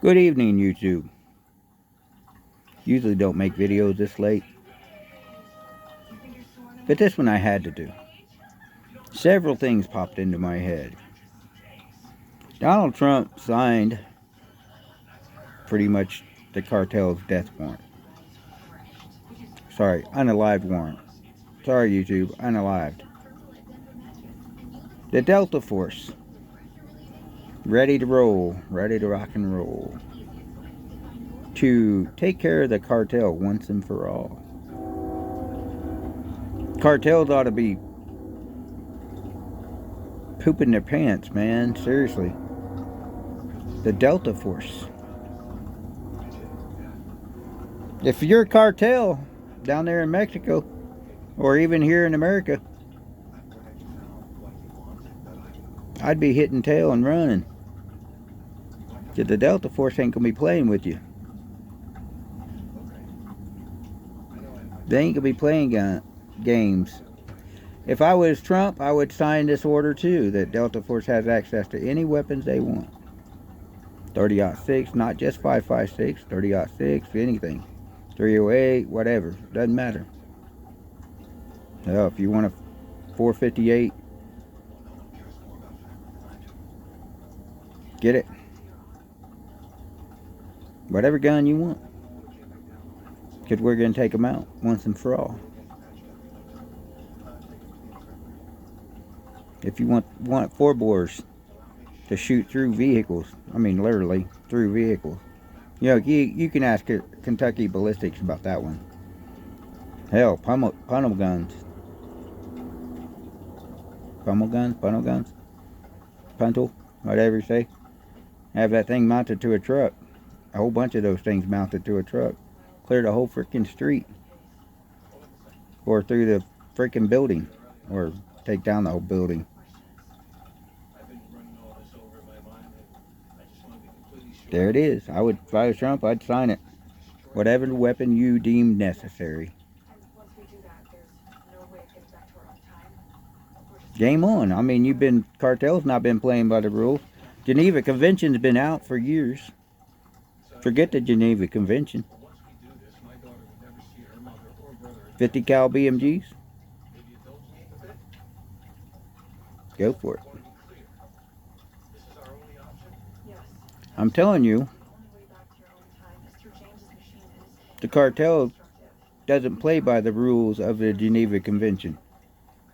Good evening, YouTube. Usually don't make videos this late, but this one I had to do. Several things popped into my head. Donald Trump signed pretty much the cartel's death warrant. Sorry, unalived warrant. Sorry, YouTube, unalived. The Delta Force, ready to roll, ready to rock and roll, to take care of the cartel once and for all. Cartels ought to be pooping their pants, man. Seriously. The Delta Force. If you're a cartel down there in Mexico, or even here in America, I'd be hitting tail and running. Because the Delta Force ain't going to be playing with you. They ain't going to be playing games. If I was Trump, I would sign this order too, that Delta Force has access to any weapons they want. 30-06, not just 5.56, 30-06, anything. 308, whatever, doesn't matter. Hell, if you want a 458, get it. Whatever gun you want. Because we're going to take them out once and for all. If you want 4 bores to shoot through vehicles, I mean literally through vehicles. You know, you can ask Kentucky Ballistics about that one. Hell, pummel guns. Pummel guns, puntal, whatever you say. Have that thing mounted to a truck. A whole bunch of those things mounted to a truck. Clear the whole freaking street. Or through the freaking building. Or take down the whole building. There it is. If I was Trump, I'd sign it. Whatever weapon you deem necessary. Game on. I mean, cartels not been playing by the rules. Geneva Convention's been out for years. Forget the Geneva Convention. 50 cal BMGs. Go for it. I'm telling you, the cartel doesn't play by the rules of the Geneva Convention.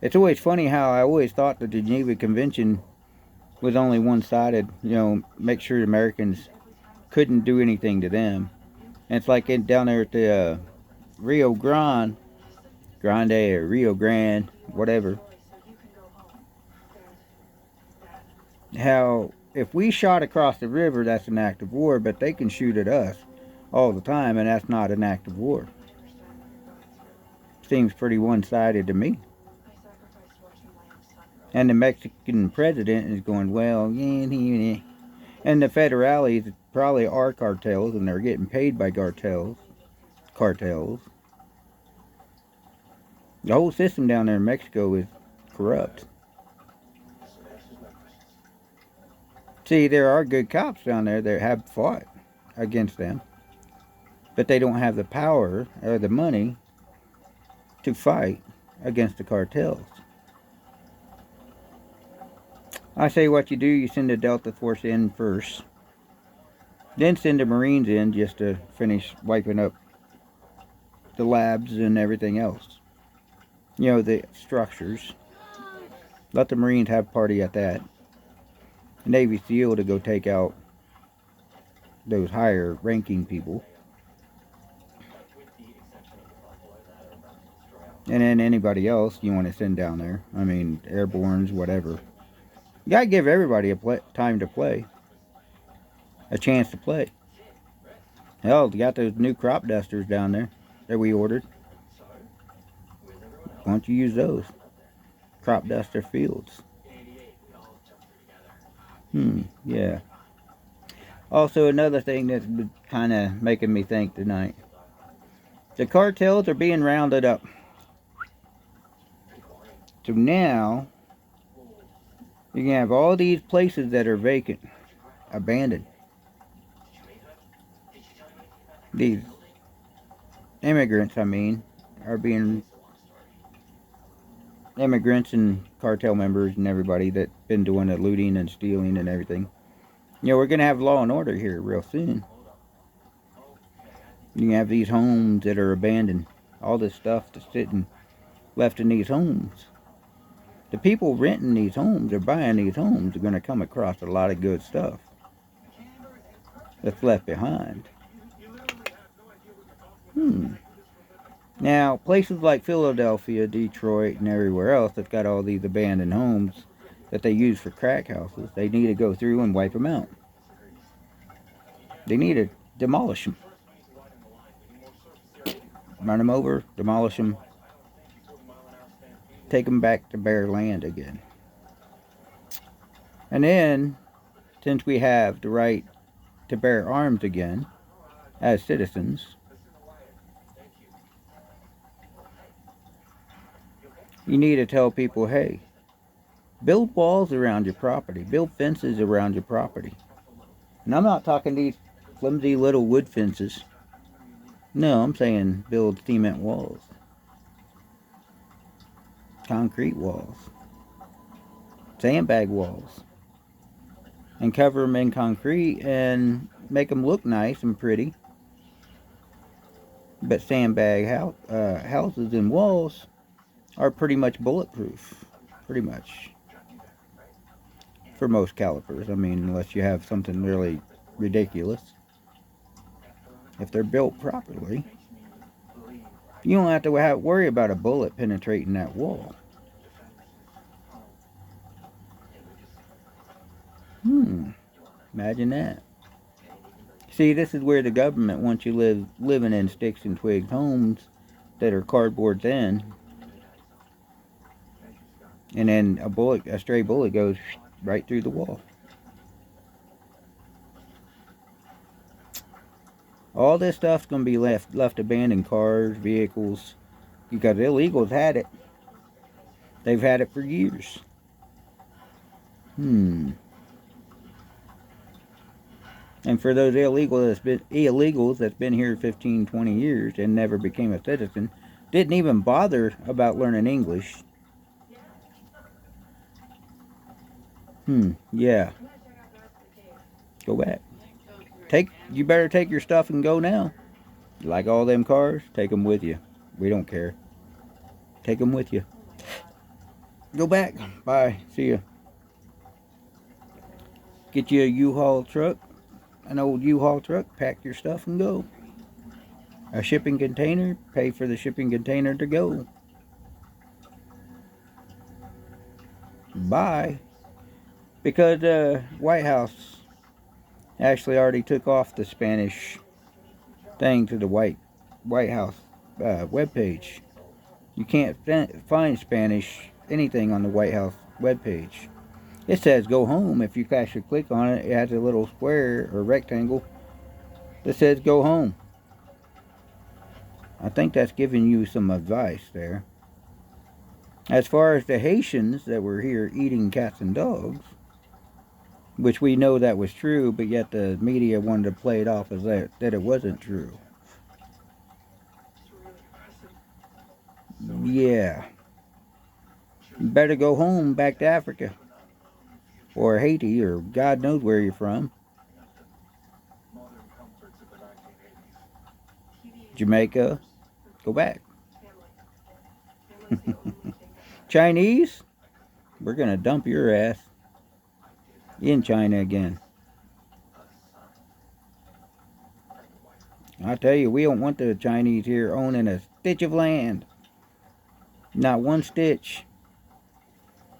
It's always funny how I always thought the Geneva Convention was only one-sided, you know, make sure Americans couldn't do anything to them. And it's like down there at the Rio Grande, or Rio Grande, whatever. How if we shot across the river, that's an act of war, but they can shoot at us all the time, and that's not an act of war. Seems pretty one-sided to me. And the Mexican president is going, well, yeah. And the federales probably are cartels, and they're getting paid by cartels. The whole system down there in Mexico is corrupt. See, there are good cops down there that have fought against them, but they don't have the power or the money to fight against the cartels. I say what you do, you send the Delta Force in first, then send the Marines in just to finish wiping up the labs and everything else. You know, the structures. Let the Marines have party at that. Navy SEAL to go take out those higher ranking people. And then anybody else you want to send down there. I mean, airbornes, whatever. You gotta give everybody a time to play. A chance to play. Hell, you got those new crop dusters down there that we ordered. Why don't you use those? Crop duster fields. Yeah. Also, another thing that's been kind of making me think tonight. The cartels are being rounded up. So now, you can have all these places that are vacant, abandoned. these immigrants, I mean, are being immigrants and cartel members and everybody that's been doing the looting and stealing and everything. You know, we're going to have law and order here real soon. You have these homes that are abandoned. All this stuff that's sitting left in these homes. The people renting these homes or buying these homes are going to come across a lot of good stuff that's left behind. Now, places like Philadelphia, Detroit, and everywhere else that's got all these abandoned homes that they use for crack houses, they need to go through and wipe them out. They need to demolish them. Run them over, demolish them, take them back to bare land again. And then, since we have the right to bear arms again as citizens, you need to tell people, hey, build walls around your property, build fences around your property. And I'm not talking these flimsy little wood fences. No, I'm saying build cement walls, concrete walls, sandbag walls, and cover them in concrete and make them look nice and pretty. But sandbag houses and walls are pretty much bulletproof, pretty much, for most calipers. I mean, unless you have something really ridiculous. If they're built properly, you don't have to worry about a bullet penetrating that wall. Imagine that. See, this is where the government wants you living in sticks and twigs homes that are cardboard thin. And then a stray bullet goes right through the wall. All this stuff's going to be left abandoned, cars, vehicles, because illegals had it. They've had it for years. And for those illegals that's been here 15, 20 years and never became a citizen, didn't even bother about learning English. Yeah. Go back. You better take your stuff and go now. You like all them cars? Take them with you. We don't care. Take them with you. Go back. Bye. See ya. Get you a U-Haul truck. An old U-Haul truck. Pack your stuff and go. A shipping container. Pay for the shipping container to go. Bye. Because the White House actually already took off the Spanish thing to the White House webpage. You can't find Spanish anything on the White House webpage. It says go home. If you actually click on it, it has a little square or rectangle that says go home. I think that's giving you some advice there. As far as the Haitians that were here eating cats and dogs, which we know that was true, but yet the media wanted to play it off as that it wasn't true. Yeah. You better go home, back to Africa. Or Haiti, or God knows where you're from. Jamaica. Go back. Chinese? We're going to dump your ass in China again. I tell you, we don't want the Chinese here owning a stitch of land. Not one stitch.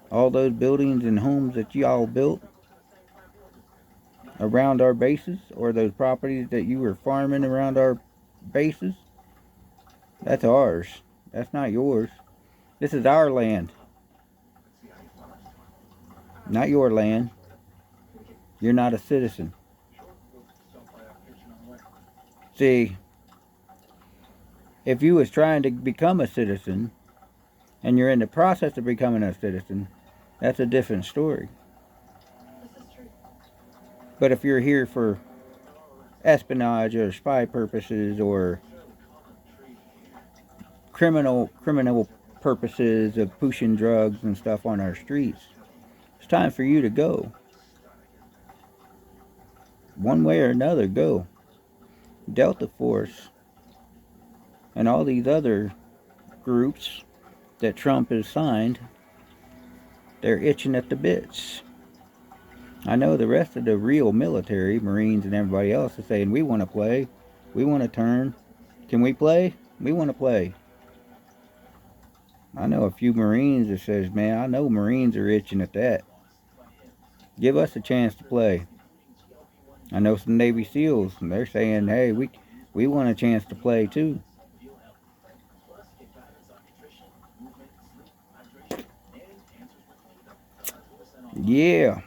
All those buildings and homes that y'all built around our bases, or those properties that you were farming around our bases, that's ours. That's not yours. This is our land. Not your land. You're not a citizen. See, if you was trying to become a citizen, and you're in the process of becoming a citizen, that's a different story. But if you're here for espionage or spy purposes or criminal purposes of pushing drugs and stuff on our streets. It's time for you to go. One way or another, go. Delta Force and all these other groups that Trump has signed, they're itching at the bits. I know the rest of the real military, Marines and everybody else, is saying, we want to play. We want to turn. Can we play? We want to play. I know a few Marines that says, man, I know Marines are itching at that. Give us a chance to play. I know some Navy SEALs, and they're saying, hey, we want a chance to play too. Yeah.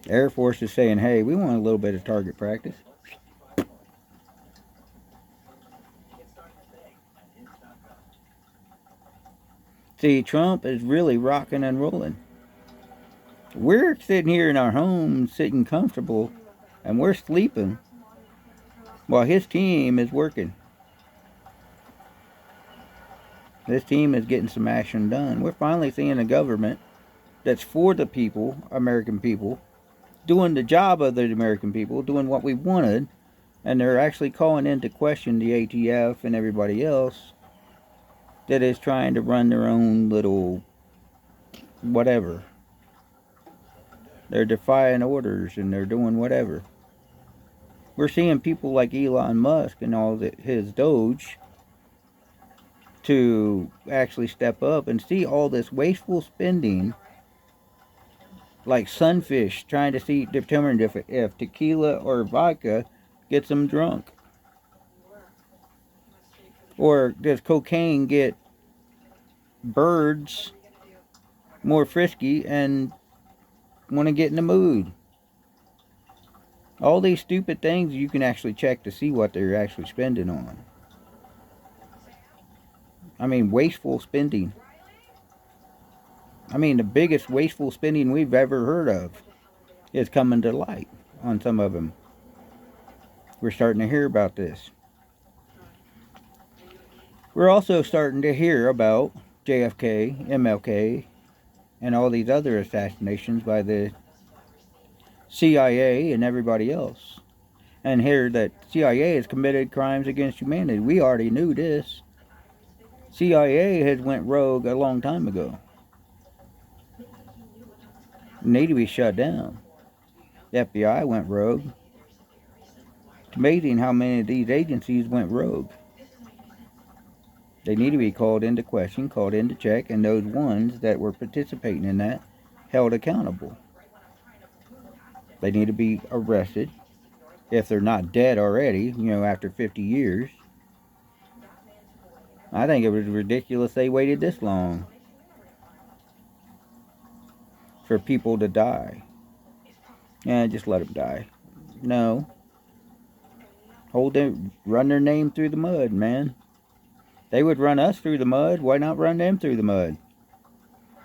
Air Force is saying, hey, we want a little bit of target practice. See, Trump is really rocking and rolling. We're sitting here in our homes, sitting comfortable, and we're sleeping while his team is working. This team is getting some action done. We're finally seeing a government that's for the people, American people, doing the job of the American people, doing what we wanted, and they're actually calling into question the ATF and everybody else that is trying to run their own little whatever. They're defying orders and they're doing whatever. We're seeing people like Elon Musk and all his Doge to actually step up and see all this wasteful spending, like Sunfish trying to determine if tequila or vodka gets them drunk. Or does cocaine get birds more frisky and want to get in the mood? All these stupid things you can actually check to see what they're actually spending on. I mean, wasteful spending. I mean, the biggest wasteful spending we've ever heard of is coming to light on some of them. We're starting to hear about this. We're also starting to hear about JFK, MLK, and all these other assassinations by the CIA and everybody else. And hear that CIA has committed crimes against humanity. We already knew this. CIA has went rogue a long time ago. Need to be shut down. The FBI went rogue. It's amazing how many of these agencies went rogue. They need to be called into question, called into check, and those ones that were participating in that held accountable. They need to be arrested if they're not dead already, after 50 years. I think it was ridiculous they waited this long for people to die. Just let them die. No. Run their name through the mud, man. They would run us through the mud. Why not run them through the mud?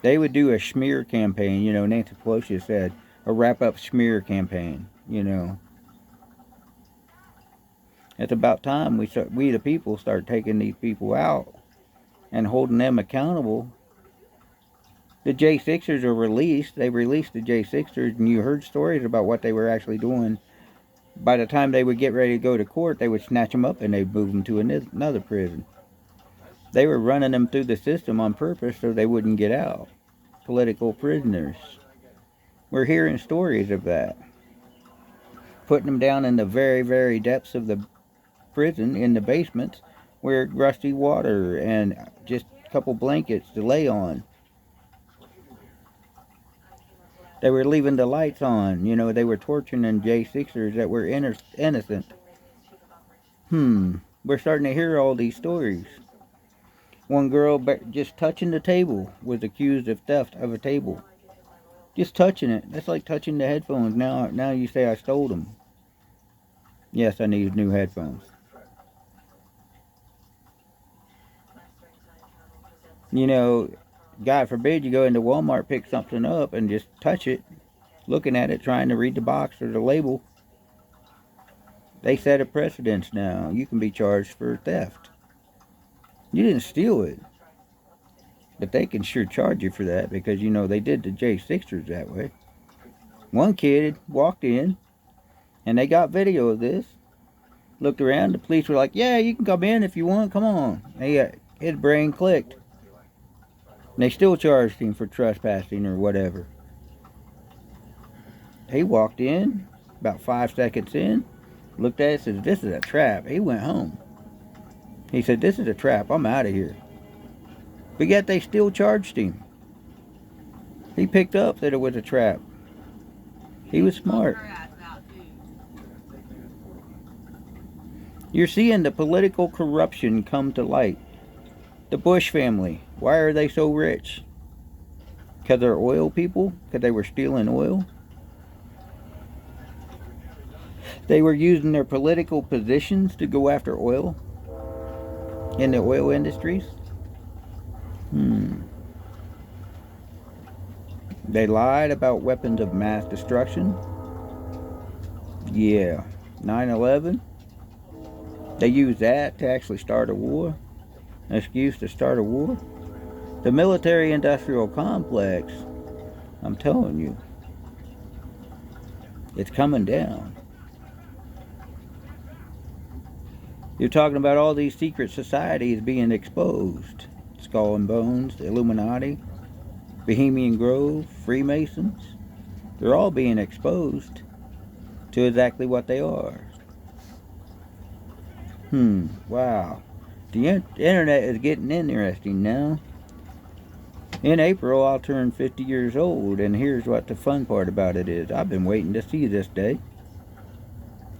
They would do a smear campaign. Nancy Pelosi said, a wrap-up smear campaign, It's about time we the people start taking these people out and holding them accountable. The J6ers are released. They released the J6ers, and you heard stories about what they were actually doing. By the time they would get ready to go to court, they would snatch them up and they'd move them to another prison. They were running them through the system on purpose so they wouldn't get out. Political prisoners. We're hearing stories of that. Putting them down in the very, very depths of the prison, in the basements, where rusty water and just a couple blankets to lay on. They were leaving the lights on. They were torturing J6ers that were innocent. We're starting to hear all these stories. One girl just touching the table was accused of theft of a table. Just touching it. That's like touching the headphones. Now you say I stole them. Yes, I need new headphones. God forbid you go into Walmart, pick something up, and just touch it. looking at it, trying to read the box or the label. They set a precedence now. You can be charged for theft. You didn't steal it. But they can sure charge you for that because, you know, they did the J6ers that way. One kid walked in, and they got video of this. Looked around, the police were like, yeah, you can come in if you want, come on. His brain clicked. And they still charged him for trespassing or whatever. He walked in, about 5 seconds in, looked at it, said, this is a trap. He went home. He said, this is a trap, I'm out of here. But yet they still charged him. He picked up that it was a trap. He was smart. You're seeing the political corruption come to light. The Bush family, why are they so rich? Because they're oil people? Because they were stealing oil? They were using their political positions to go after oil in the oil industries? They lied about weapons of mass destruction? Yeah. 9/11? They used that to actually start a war? An excuse to start a war? The military-industrial complex, I'm telling you, it's coming down. You're talking about all these secret societies being exposed. Skull and Bones, the Illuminati, Bohemian Grove, Freemasons. They're all being exposed to exactly what they are. Wow. The internet is getting interesting now. In April, I'll turn 50 years old, and here's what the fun part about it is. I've been waiting to see this day.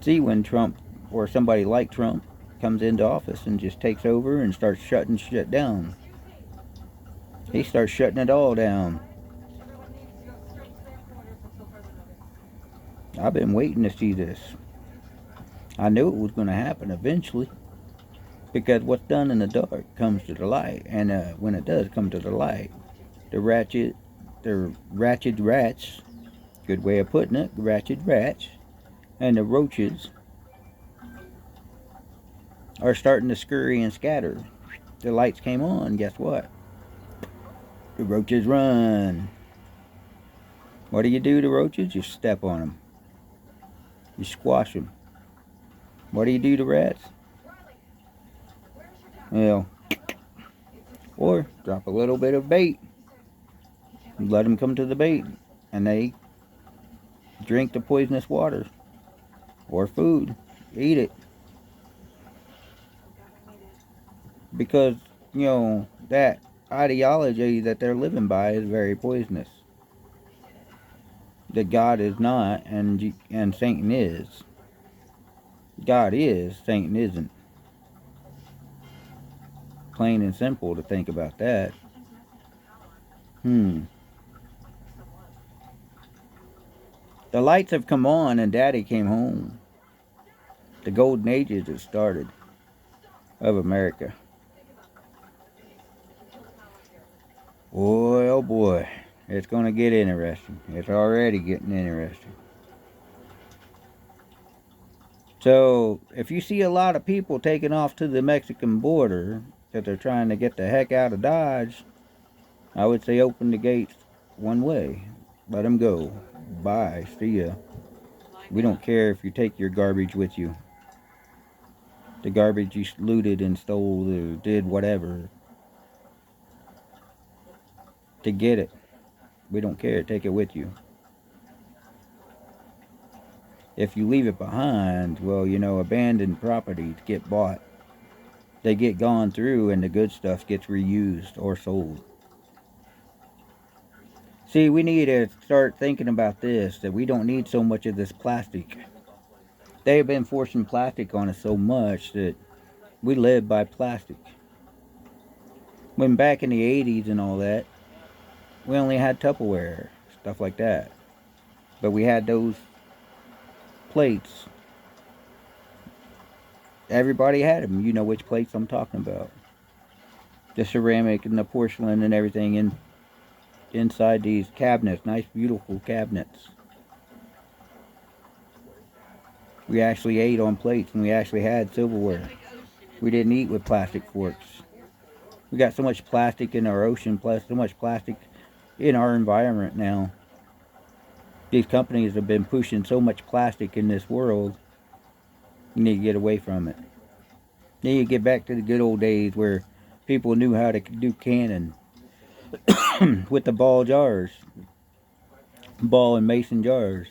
See when Trump, or somebody like Trump, comes into office and just takes over and starts shutting shit down. He starts shutting it all down. I've been waiting to see this. I knew it was going to happen eventually. Because what's done in the dark comes to the light. And when it does come to the light, the ratchet rats, good way of putting it, ratchet rats, and the roaches are starting to scurry and scatter. The lights came on, guess what? The roaches run. What do you do to roaches? You step on them. You squash them. What do you do to rats? Well, or drop a little bit of bait. Let them come to the bait, and they drink the poisonous water or food. Eat it. Because, you know, that ideology that they're living by is very poisonous. That God is not, and Satan is. God is, Satan isn't. Plain and simple to think about that. The lights have come on and Daddy came home. The golden ages have started of America. Boy, oh boy, it's going to get interesting. It's already getting interesting. So, if you see a lot of people taking off to the Mexican border, that they're trying to get the heck out of Dodge, I would say open the gates one way. Let them go. Bye. See ya. We don't care if you take your garbage with you. The garbage you looted and stole or did whatever to get it. We don't care. Take it with you. If you leave it behind, well, you know, abandoned properties get bought. They get gone through and the good stuff gets reused or sold. See, we need to start thinking about this, that we don't need so much of this plastic. They have been forcing plastic on us so much that we live by plastic. When back in the 80s and all that, we only had Tupperware, stuff like that. But we had those plates. Everybody had them. You know which plates I'm talking about. The ceramic and the porcelain and everything inside these cabinets. Nice, beautiful cabinets. We actually ate on plates and we actually had silverware. We didn't eat with plastic forks. We got so much plastic in our ocean, plus so much plastic in our environment now. These companies have been pushing so much plastic in this world. You need to get away from it. You need to get back to the good old days where people knew how to do canning with the ball jars, ball and mason jars.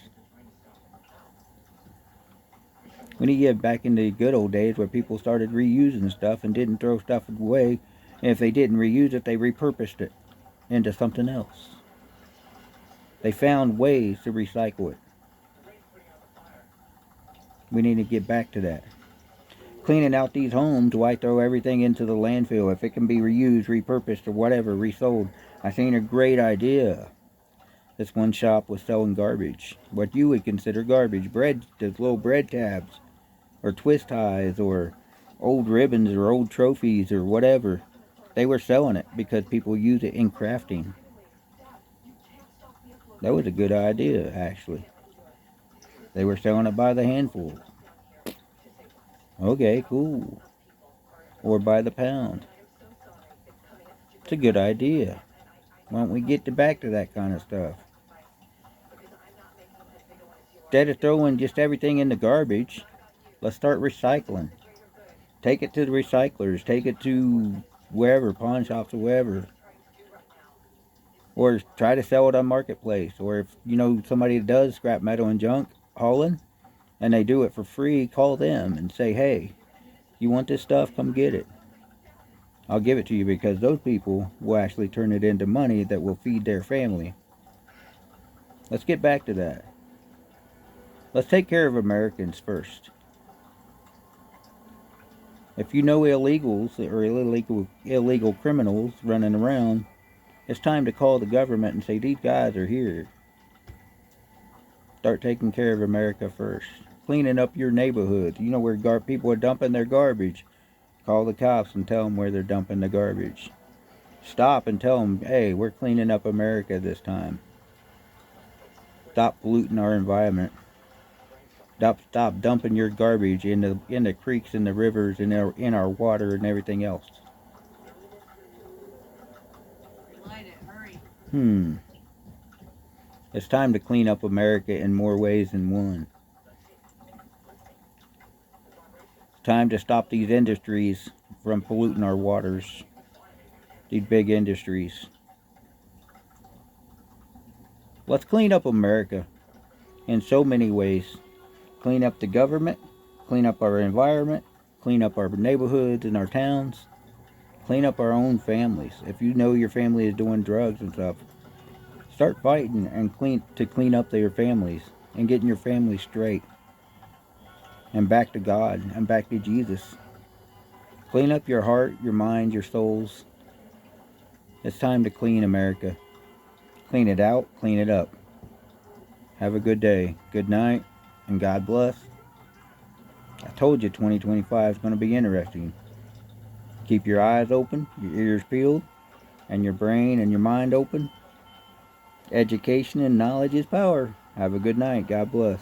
We need to get back in the good old days where people started reusing stuff and didn't throw stuff away. And if they didn't reuse it, they repurposed it into something else. They found ways to recycle it. We need to get back to that. Cleaning out these homes, why throw everything into the landfill? If it can be reused, repurposed, or whatever, resold. I seen a great idea. This one shop was selling garbage. What you would consider garbage. Bread, those little bread tabs. Or twist ties, or old ribbons, or old trophies, or whatever. They were selling it because people use it in crafting. That was a good idea, actually. They were selling it by the handful. Okay, cool. Or by the pound. It's a good idea. Why don't we get back to that kind of stuff? Instead of throwing just everything in the garbage, let's start recycling. Take it to the recyclers. Take it to wherever, pawn shops or wherever. Or try to sell it on Marketplace. Or if you know somebody that does scrap metal and junk hauling, and they do it for free, call them and say, hey, you want this stuff? Come get it. I'll give it to you, because those people will actually turn it into money that will feed their family. Let's get back to that. Let's take care of Americans first. If you know illegals or illegal criminals running around, it's time to call the government and say, these guys are here. Start taking care of America first. Cleaning up your neighborhood. You know where people are dumping their garbage. Call the cops and tell them where they're dumping the garbage. Stop and tell them, hey, we're cleaning up America this time. Stop polluting our environment. Stop dumping your garbage in the creeks and the rivers and in our water and everything else. It's time to clean up America in more ways than one. It's time to stop these industries from polluting our waters. These big industries. Let's clean up America in so many ways. Clean up the government, clean up our environment, clean up our neighborhoods and our towns, clean up our own families. If you know your family is doing drugs and stuff, start fighting and clean up your families and getting your family straight and back to God and back to Jesus. Clean up your heart, your mind, your souls. It's time to clean America. Clean it out, clean it up. Have a good day, good night, and God bless. I told you 2025 is going to be interesting. Keep your eyes open, your ears peeled, and your brain and your mind open. Education and knowledge is power. Have a good night. God bless.